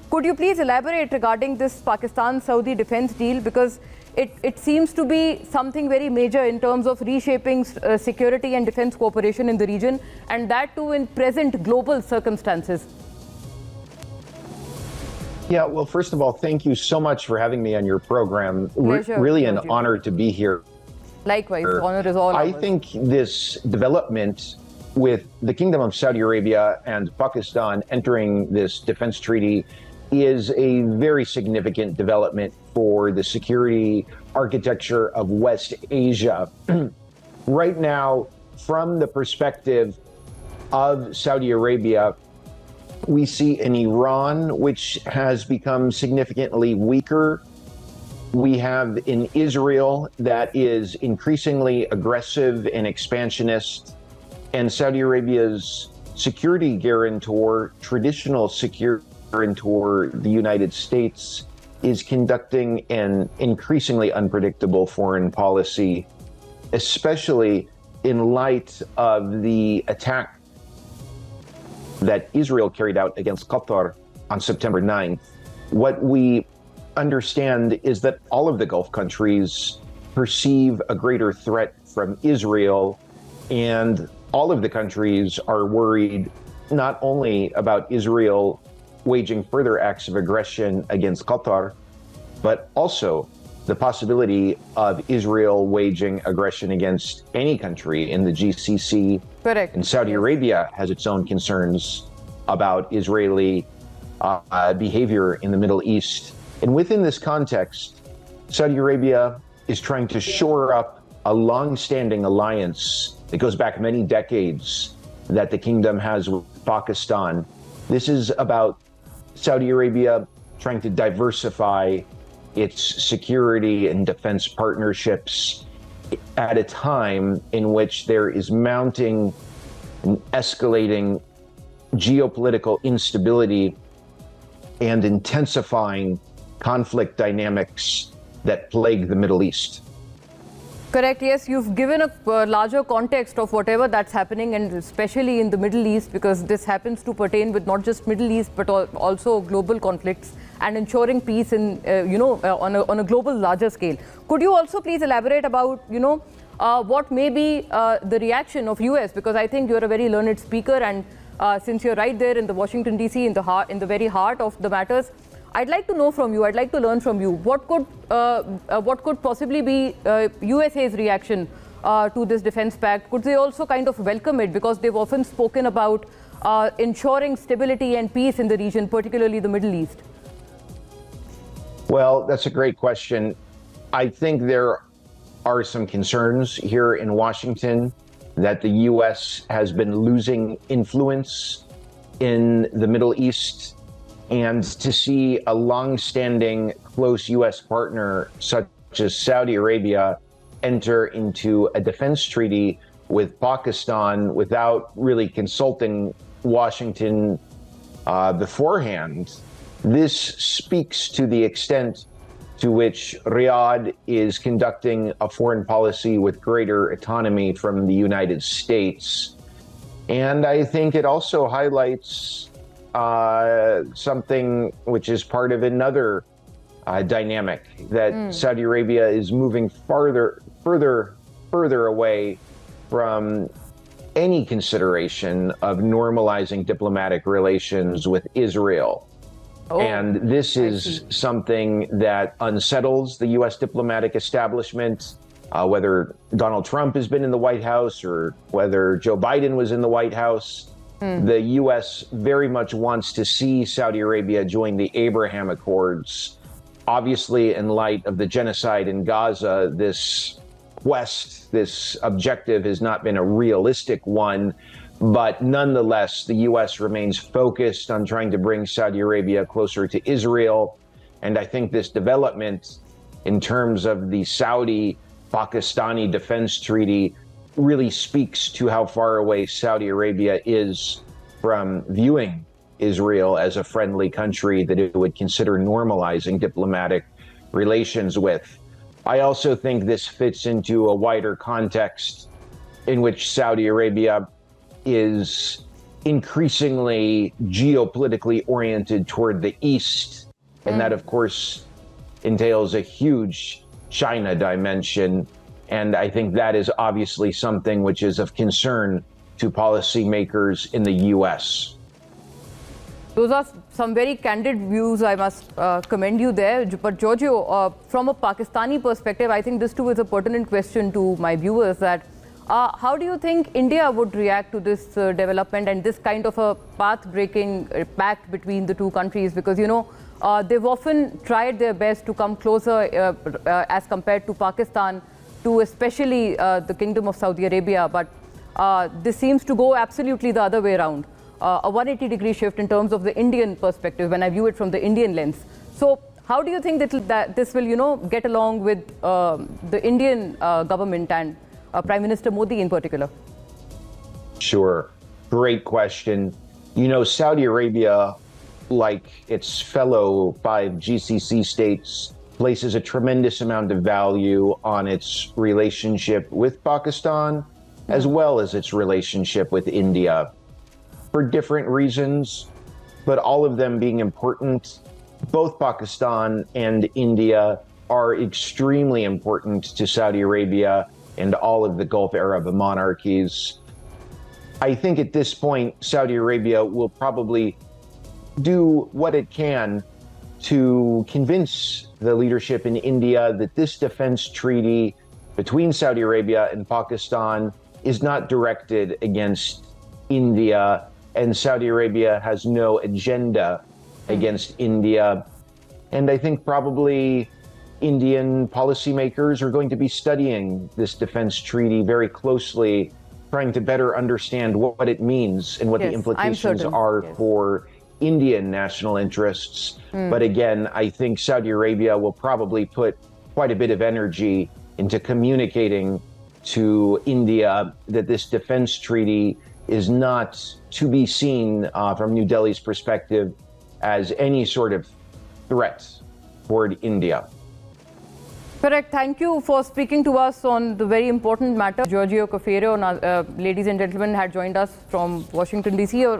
Could you please elaborate regarding this Pakistan-Saudi defense deal? Because it seems to be something very major in terms of reshaping security and defense cooperation in the region, and that too in present global circumstances. Yeah, well, first of all, thank you so much for having me on your program. Pleasure. Really an honor to be here. Likewise, honor is all I ours. think this development with the Kingdom of Saudi Arabia and Pakistan entering this defense treaty is a very significant development for the security architecture of West Asia. Right now, from the perspective of Saudi Arabia, we see an Iran which has become significantly weaker. We have an Israel that is increasingly aggressive and expansionist, and Saudi Arabia's security guarantor, traditional security guarantor, the United States, is conducting an increasingly unpredictable foreign policy, especially in light of the attack that Israel carried out against Qatar on September 9th. What we understand is that all of the Gulf countries perceive a greater threat from Israel, and all of the countries are worried not only about Israel waging further acts of aggression against Qatar, but also the possibility of Israel waging aggression against any country in the GCC. Correct. And Saudi Arabia has its own concerns about Israeli behavior in the Middle East. And within this context, Saudi Arabia is trying to shore up a long-standing alliance that goes back many decades that the kingdom has with Pakistan. This is about Saudi Arabia trying to diversify its security and defense partnerships at a time in which there is mounting and escalating geopolitical instability and intensifying conflict dynamics that plague the Middle East. Correct. Yes, you've given a larger context of whatever that's happening, and especially in the Middle East, because this happens to pertain with not just Middle East but also global conflicts and ensuring peace in on a global larger scale. Could you also please elaborate about what may be the reaction of US, because I think you're a very learned speaker, and since you're right there in the Washington DC, in the very heart of the matters, I'd like to know from you, I'd like to learn from you, what could possibly be USA's reaction to this defense pact? Could they also kind of welcome it, because they've often spoken about ensuring stability and peace in the region, particularly the Middle East? Well, that's a great question. I think there are some concerns here in Washington that the US has been losing influence in the Middle East. And to see a long-standing close US partner such as Saudi Arabia enter into a defense treaty with Pakistan without really consulting Washington beforehand, this speaks to the extent to which Riyadh is conducting a foreign policy with greater autonomy from the United States. And I think it also highlights something which is part of another dynamic, that Saudi Arabia is moving further away from any consideration of normalizing diplomatic relations with Israel. Oh, and this is something that unsettles the US diplomatic establishment, whether Donald Trump has been in the White House or whether Joe Biden was in the White House. The U.S. very much wants to see Saudi Arabia join the Abraham Accords. Obviously, in light of the genocide in Gaza, this quest, this objective has not been a realistic one. But nonetheless, the U.S. remains focused on trying to bring Saudi Arabia closer to Israel. And I think this development in terms of the Saudi-Pakistani defense treaty really speaks to how far away Saudi Arabia is from viewing Israel as a friendly country that it would consider normalizing diplomatic relations with. I also think this fits into a wider context in which Saudi Arabia is increasingly geopolitically oriented toward the east. And that, of course, entails a huge China dimension. And I think that is obviously something which is of concern to policymakers in the U.S. Those are some very candid views. I must commend you there. But Giorgio, from a Pakistani perspective, I think this too is a pertinent question to my viewers, that how do you think India would react to this development and this kind of a path-breaking pact between the two countries? Because, you know, they've often tried their best to come closer as compared to Pakistan, to especially the Kingdom of Saudi Arabia. But this seems to go absolutely the other way around. A 180-degree shift in terms of the Indian perspective when I view it from the Indian lens. So how do you think that this will, you know, get along with the Indian government and Prime Minister Modi in particular? Sure. Great question. You know, Saudi Arabia, like its fellow 5 GCC states, places a tremendous amount of value on its relationship with Pakistan, as well as its relationship with India, for different reasons, but all of them being important. Both Pakistan and India are extremely important to Saudi Arabia and all of the Gulf Arab monarchies. I think at this point, Saudi Arabia will probably do what it can to convince the leadership in India that this defense treaty between Saudi Arabia and Pakistan is not directed against India, and Saudi Arabia has no agenda against India. And I think probably Indian policymakers are going to be studying this defense treaty very closely, trying to better understand what it means and what the implications are for Indian national interests. But again, I think Saudi Arabia will probably put quite a bit of energy into communicating to India that this defense treaty is not to be seen from New Delhi's perspective as any sort of threat toward India. Correct. Thank you for speaking to us on the very important matter. Giorgio Cafiero, ladies and gentlemen, had joined us from Washington, D.C.